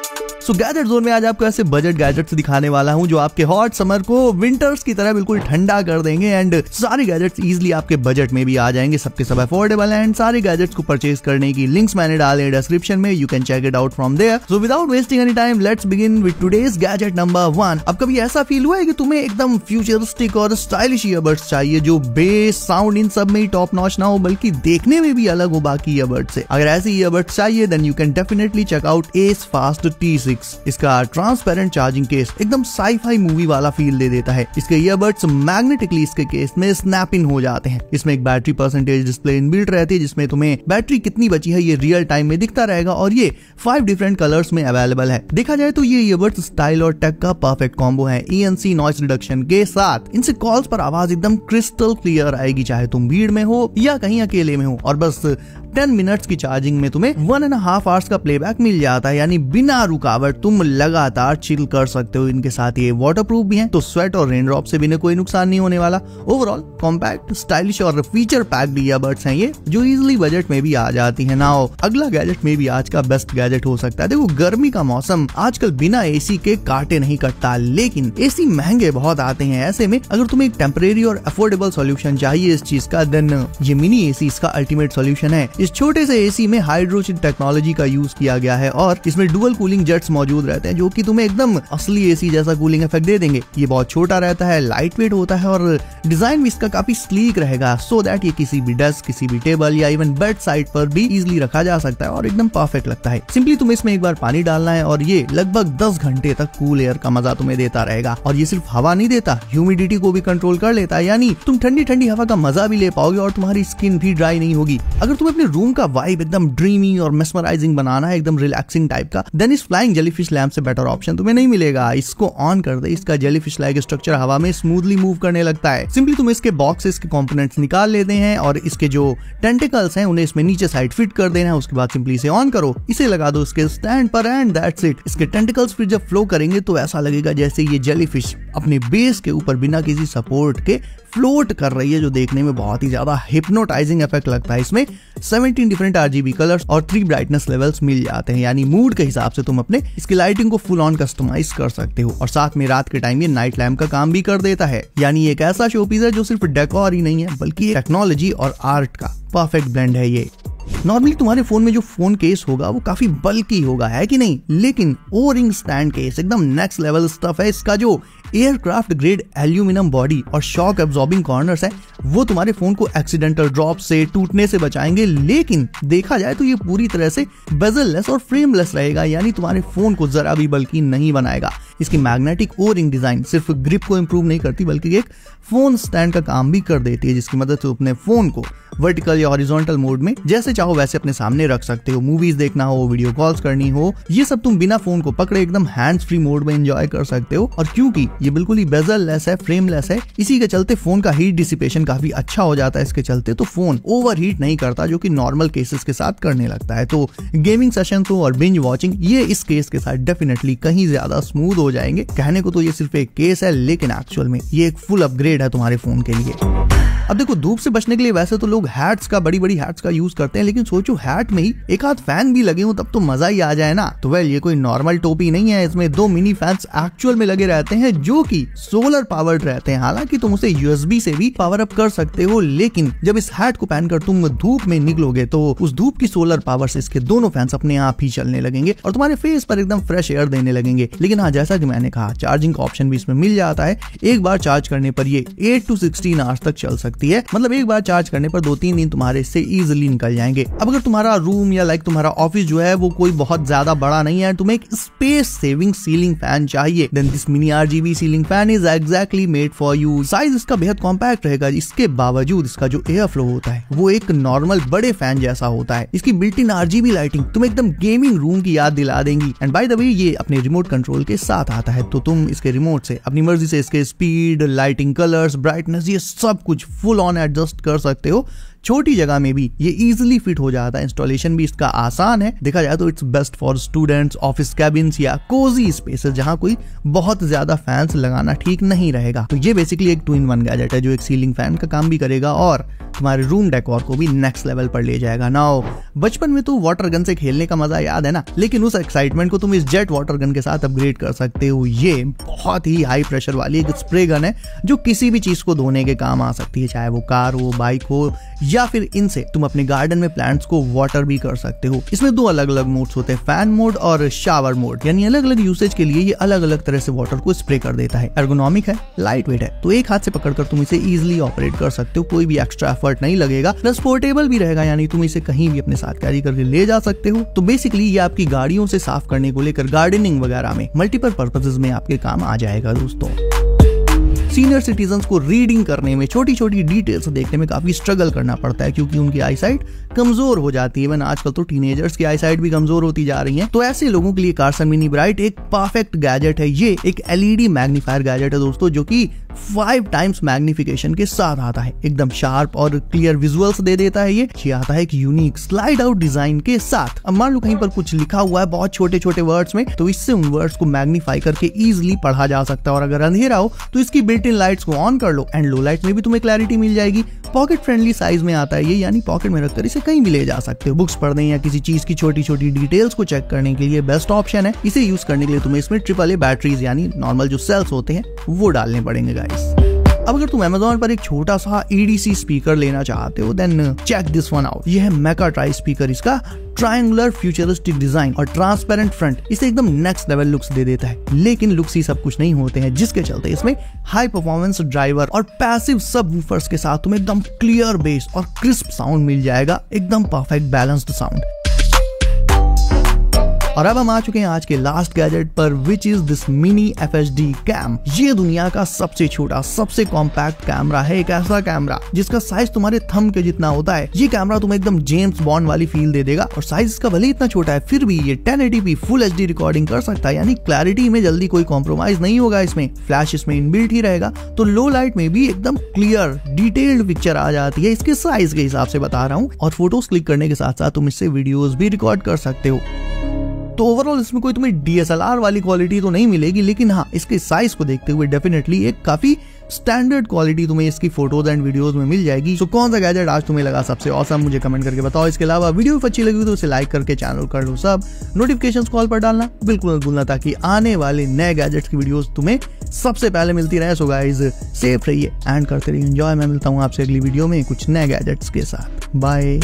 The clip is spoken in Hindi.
सो गैजेट जोन में आज आपको ऐसे बजट गैजेट्स दिखाने वाला हूं जो आपके हॉट समर को विंटर्स की तरह बिल्कुल ठंडा कर देंगे एंड सारे गैजेट्स इजीली आपके बजट में भी आ जाएंगे, सबके सब अफोर्डेबल एंड सारे गैजेट्स को परचेज करने की लिंक्स मैंने डाले हैं डिस्क्रिप्शन में, you can check it out from there. So without wasting any time let's begin with today's gadget number 1। अब कभी ऐसा फील हुआ है कि तुम्हें एकदम फ्यूचरिस्टिक और स्टाइलिश ईयरबड्स चाहिए जो बेस साउंड इन सब में ही टॉप नॉच ना हो बल्कि देखने में भी अलग हो बाकी ईयरबड्स से? अगर ऐसे ईयरबड्स चाहिए then you can definitely check out S fast T6। इसका ट्रांसपेरेंट चार्जिंग केस एकदम साई-फाई मूवी वाला फील दे देता है। इसके ईयरबड्स मैग्नेटिकली इसके केस में स्नैप इन हो जाते हैं। इसमें एक बैटरी परसेंटेज डिस्प्ले इनबिल्ट रहती है जिसमें तुम्हें बैटरी कितनी बची है ये रियल टाइम में दिखता रहेगा और ये 5 डिफरेंट कलर्स में अवेलेबल है। देखा जाए तो ये ईयरबड्स स्टाइल और टेक का परफेक्ट कॉम्बो है। ENC नॉइस रिडक्शन के साथ इनसे कॉल्स पर आवाज एकदम क्रिस्टल क्लियर आएगी, चाहे तुम भीड़ में हो या कहीं अकेले में हो। और बस 10 मिनट्स की चार्जिंग में तुम्हें 1.5 आवर्स का प्लेबैक मिल जाता है, यानी बिना रुकावट तुम लगातार चिल कर सकते हो। इनके साथ ये वाटरप्रूफ भी हैं तो स्वेट और रेन ड्रॉप से भी कोई नुकसान नहीं होने वाला। ओवरऑल कॉम्पैक्ट, स्टाइलिश और फीचर पैक्ड ईयरबड्स हैं ये जो इजीली बजट में भी आ जाती है। नाउ अगला गैजेट में भी आज का बेस्ट गैजेट हो सकता है। देखो गर्मी का मौसम आजकल बिना एसी के काटे नहीं कटता, लेकिन एसी महंगे बहुत आते हैं। ऐसे में अगर तुम्हें एक टेम्परेरी और अफोर्डेबल सॉल्यूशन चाहिए इस चीज का देन ये मिनी एसी इसका अल्टीमेट सॉल्यूशन है। इस छोटे से एसी में हाइड्रोजन टेक्नोलॉजी का यूज किया गया है और इसमें डुअल कूलिंग जेट्स मौजूद रहते हैं जो कि तुम्हें एकदम असली एसी जैसा कूलिंग इफेक्ट दे देंगे। ये बहुत छोटा रहता है, लाइट वेट होता है और डिजाइन भी इसका काफी स्लीक रहेगा सो दैट ये किसी भी डेस्क, किसी भी टेबल या इवन बेड साइड पर भी इजीली रखा जा सकता है और एकदम परफेक्ट लगता है। सिंपली तुम्हें इसमें एक बार पानी डालना है और ये लगभग 10 घंटे तक कूल एयर का मजा तुम्हें देता रहेगा। और ये सिर्फ हवा नहीं देता, ह्यूमिडिटी को भी कंट्रोल कर लेता है, यानी तुम ठंडी ठंडी हवा का मजा भी ले पाओगे और तुम्हारी स्किन भी ड्राई नहीं होगी। अगर तुम्हें अपने रूम का वाइब एकदम ड्रीमी और मेस्मराइजिंग बनाना है, एकदम रिलैक्सिंग टाइप का, देन इस फ्लाइंग जेलीफिश लैंप से बेटर ऑप्शन तुम्हें नहीं मिलेगा। इसको ऑन कर दे, इसका जेलीफिश लाइक स्ट्रक्चर हवा में स्मूथली मूव करने लगता है। सिंपली तुम इसके बॉक्सेस के कंपोनेंट्स निकाल लेते हैं और इसके जो टेंटिकल्स हैं उन्हें इसमें नीचे साइड फिट कर देना है। उसके बाद सिंपली इसे ऑन करो, इसे लगा दो इसके स्टैंड पर एंड दैट्स इट। इसके टेंटिकल्स फिर जब फ्लो करेंगे तो ऐसा लगेगा जैसे ये जेलीफिश अपने बेस के ऊपर बिना किसी सपोर्ट के फ्लोट कर रही है, जो देखने में बहुत ही ज्यादा हिप्नोटाइजिंग इफेक्ट लगता है। इसमें 17 डिफरेंट RGB कलर्स और 3 ब्राइटनेस लेवल्स मिल जाते हैं, यानी मूड के हिसाब से तुम अपने इसकी लाइटिंग को फुल ऑन कस्टमाइज कर सकते हो। और साथ में रात के टाइम ये नाइट लैम्प का काम भी कर देता है, यानी एक ऐसा शोपीस है जो सिर्फ डेकोर ही नहीं है बल्कि टेक्नोलॉजी और आर्ट का परफेक्ट ब्लेंड है ये। नॉर्मली तुम्हारे फोन में जो फोन केस होगा वो काफी बल्की होगा, है कि नहीं? लेकिन ओ रिंग स्टैंड केस एकदम नेक्स्ट लेवल स्टफ है। इसका जो एयरक्राफ्ट ग्रेड एल्यूमिनियम बॉडी और शॉक एब्जॉर्बिंग कॉर्नर्स है वो तुम्हारे फोन को एक्सीडेंटल ड्रॉप से, टूटने से बचाएंगे। लेकिन देखा जाए तो ये पूरी तरह से बेजललेस और फ्रेमलेस रहेगा, यानी तुम्हारे फोन को जरा भी बल्कि नहीं बनाएगा। इसकी मैग्नेटिक ओ रिंग डिजाइन सिर्फ ग्रिप को इंप्रूव नहीं करती बल्कि एक फोन स्टैंड का काम भी कर देती है, जिसकी मदद से अपने फोन को वर्टिकल या हॉरिजॉन्टल मोड में जैसे चाहो वैसे अपने सामने रख सकते हो। मूवीज देखना हो, वीडियो कॉल्स करनी हो, ये सब तुम बिना फोन को पकड़े एकदम हैंड्स फ्री मोड में एंजॉय कर सकते हो। और क्योंकि ये बिल्कुल ही बेजललेस है, फ्रेमलेस है, इसी के चलते फोन का हीट डिसिपेशन काफी अच्छा हो जाता है इसके चलते, तो फोन ओवर हीट नहीं करता जो कि नॉर्मल केसेस के साथ करने लगता है। तो गेमिंग सेशन हो और बिंज वॉचिंग ये इस केस के साथ डेफिनेटली कहीं ज्यादा स्मूथ हो जाएंगे। कहने को तो ये सिर्फ एक केस है लेकिन एक्चुअल में ये एक फुल अपग्रेड है तुम्हारे फोन के लिए। अब देखो धूप से बचने के लिए वैसे तो लोग हैट्स का, बड़ी बड़ी हैट्स का यूज करते हैं, लेकिन सोचो हैट में ही एक आध फैन भी लगे हो तब तो मजा ही आ जाए ना। तो वेल ये कोई नॉर्मल टोपी नहीं है, इसमें 2 मिनी फैंस एक्चुअल में लगे रहते हैं जो कि सोलर पावर्ड रहते हैं। हालांकि तुम उसे USB से भी पावर अप कर सकते हो, लेकिन जब इस हैट को पहनकर तुम धूप में निकलोगे तो उस धूप की सोलर पावर से इसके दोनों फैंस अपने आप ही चलने लगेंगे और तुम्हारे फेस पर एकदम फ्रेश एयर देने लगेंगे। लेकिन हाँ, जैसा कि मैंने कहा चार्जिंग का ऑप्शन भी इसमें मिल जाता है। एक बार चार्ज करने पर ये 8 to 16 आवर्स तक चल सकती है, मतलब एक बार चार्ज करने पर 2-3 दिन तुम्हारे इससे इजीली निकल जाएंगे। अब अगर तुम्हारा रूम या तुम्हारा ऑफिस जो है वो कोई बहुत ज्यादा बड़ा नहीं है, तुम्हें एक स्पेस सेविंग सीलिंग फैन चाहिए, then this mini RGB ceiling fan is exactly made for you. Size इसका बेहद कॉम्पैक्ट रहेगा, इसके बावजूद इसका जो एयर फ्लो होता है वो एक नॉर्मल बड़े फैन जैसा होता है। इसकी बिल्ट इन RGB लाइटिंग तुम्हें एकदम गेमिंग रूम की याद दिला देंगी। एंड बाय द वे ये अपने रिमोट कंट्रोल के साथ आता है, तो तुम इसके रिमोट से अपनी मर्जी से इसके स्पीड, लाइटिंग, कलर्स, ब्राइटनेस ये सब कुछ फुल ऑन एडजस्ट कर सकते हो, छोटी जगह में भी ये इजीली फिट हो जाता है। इंस्टॉलेशन भी इसका आसान है। देखा जाए तो it's best for students, office cabins या कोजी स्पेसेस जहां कोई बहुत ज्यादा फैंस लगाना ठीक नहीं रहेगा। तो ये बेसिकली एक 2-in-1 गैजेट है जो एक सीलिंग फैन का काम भी करेगा और तुम्हारे रूम डेकोर को भी नेक्स्ट लेवल पर ले जाएगा। नाउ बचपन में तो वाटर गन से खेलने का मजा याद है ना, लेकिन उस एक्साइटमेंट को तुम इस जेट वाटर गन के साथ अपग्रेड कर सकते हो। ये बहुत ही हाई प्रेशर वाली एक स्प्रे गन है जो किसी भी चीज को धोने के काम आ सकती है, चाहे वो कार हो, बाइक हो, या फिर इनसे तुम अपने गार्डन में प्लांट्स को वाटर भी कर सकते हो। इसमें 2 अलग अलग मोड्स होते हैं, फैन मोड और शावर मोड, यानी अलग अलग यूसेज के लिए ये अलग अलग तरह से वाटर को स्प्रे कर देता है। एर्गोनॉमिक है, लाइट वेट है, तो एक हाथ से पकड़कर तुम इसे इजिली ऑपरेट कर सकते हो, कोई भी एक्स्ट्रा एफर्ट नहीं लगेगा। प्लस पोर्टेबल भी रहेगा, यानी तुम इसे कहीं भी अपने साथ कैरी करके ले जा सकते हो। तो बेसिकली ये आपकी गाड़ियों से साफ करने को लेकर गार्डनिंग वगैरह में मल्टीपल पर्पसेस में आपके काम आ जाएगा दोस्तों। सीनियर सिटीजन्स को रीडिंग करने में, छोटी छोटी डिटेल्स देखने में काफी स्ट्रगल करना पड़ता है क्योंकि उनकी आईसाइट कमजोर हो जाती है। आजकल तो टीनेजर्स की आईसाइट भी कमजोर होती जा रही है। तो ऐसे लोगों के लिए कार्सन मिनी ब्राइट एक परफेक्ट गैजेट है। ये एक एलईडी मैग्नीफायर गैजेट है दोस्तों, जो कि 5 टाइम्स मैग्निफिकेशन के साथ आता है। एकदम शार्प और क्लियर विजुअल्स दे देता है। ये आता है एक यूनिक स्लाइड आउट डिजाइन के साथ। अब मान लो कहीं पर कुछ लिखा हुआ है बहुत छोटे छोटे वर्ड्स में, तो इससे उन वर्ड्स को मैग्नीफाई करके इजिली पढ़ा जा सकता है। और अगर अंधेरा हो तो इसकी बिल्ट इन लाइट्स को ऑन कर लो एंड लो लाइट में भी तुम्हें क्लैरिटी मिल जाएगी। पॉकेट फ्रेंडली साइज में आता है ये, यानी पॉकेट में रखकर इसे कहीं भी ले जा सकते हो। बुक्स पढ़ने या किसी चीज की छोटी छोटी डिटेल्स को चेक करने के लिए बेस्ट ऑप्शन है। इसे यूज करने के लिए तुम्हें इसमें AAA बैटरीज यानी नॉर्मल जो सेल्स होते हैं वो डालने पड़ेंगे गाइस। अब अगर तुम Amazon पर एक छोटा सा EDC स्पीकर लेना चाहते हो then check this one out. ये है मेका ट्राई स्पीकर। इसका ट्रायंगुलर फ्यूचरिस्टिक डिजाइन और ट्रांसपेरेंट फ्रंट इसे एकदम नेक्स्ट लेवल लुक्स दे देता है। लेकिन लुक्स ही सब कुछ नहीं होते हैं, जिसके चलते इसमें हाई परफॉर्मेंस ड्राइवर और पैसिव सबवूफर्स के साथ तुम्हें एकदम क्लियर बेस और क्रिस्प साउंड मिल जाएगा, एकदम परफेक्ट बैलेंस्ड साउंड। और अब हम आ चुके हैं आज के लास्ट गैजेट पर, which is this mini FHD cam. ये दुनिया का सबसे छोटा, सबसे कॉम्पैक्ट कैमरा है। एक ऐसा कैमरा जिसका साइज तुम्हारे थंब के जितना होता है। ये कैमरा तुम्हें एकदम जेम्स बॉन्ड वाली फील दे देगा। और साइज इसका भले इतना छोटा है फिर भी ये 1080p फुल HD रिकॉर्डिंग कर सकता है, यानी क्लैरिटी में जल्दी कोई कॉम्प्रोमाइज नहीं होगा। इसमें फ्लैश इसमें इनबिल्ट ही रहेगा, तो लो लाइट में भी एकदम क्लियर डिटेल्ड पिक्चर आ जाती है। इसके साइज के हिसाब से बता रहा हूँ। और फोटोज क्लिक करने के साथ साथ तुम इससे वीडियोज भी रिकॉर्ड कर सकते हो। तो ओवरऑल इसमें कोई तुम्हें DSLR वाली क्वालिटी तो नहीं मिलेगी, लेकिन हाँ इसके साइज को देखते हुए डेफिनेटली एक काफी स्टैंडर्ड क्वालिटी तुम्हें इसकी फोटोज एंड वीडियोस में मिल जाएगी। सो कौन सा गैजेट आज तुम्हें लगा सबसे ऑसम, मुझे कमेंट करके बताओ। इसके अलावा वीडियो अच्छी लगी तो उसे लाइक करके चैनल कर लो सब, नोटिफिकेशंस कॉल पर डालना बिल्कुल मत भूलना, ताकि आने वाले नए गैजेट्स की वीडियोस तुम्हें सबसे पहले मिलती रहे। सो गाइस सेफ रहिए एंड करते रहिए एंजॉय। मैं मिलता हूँ आपसे अगली वीडियो में कुछ नए गैजेट्स के साथ। बाय।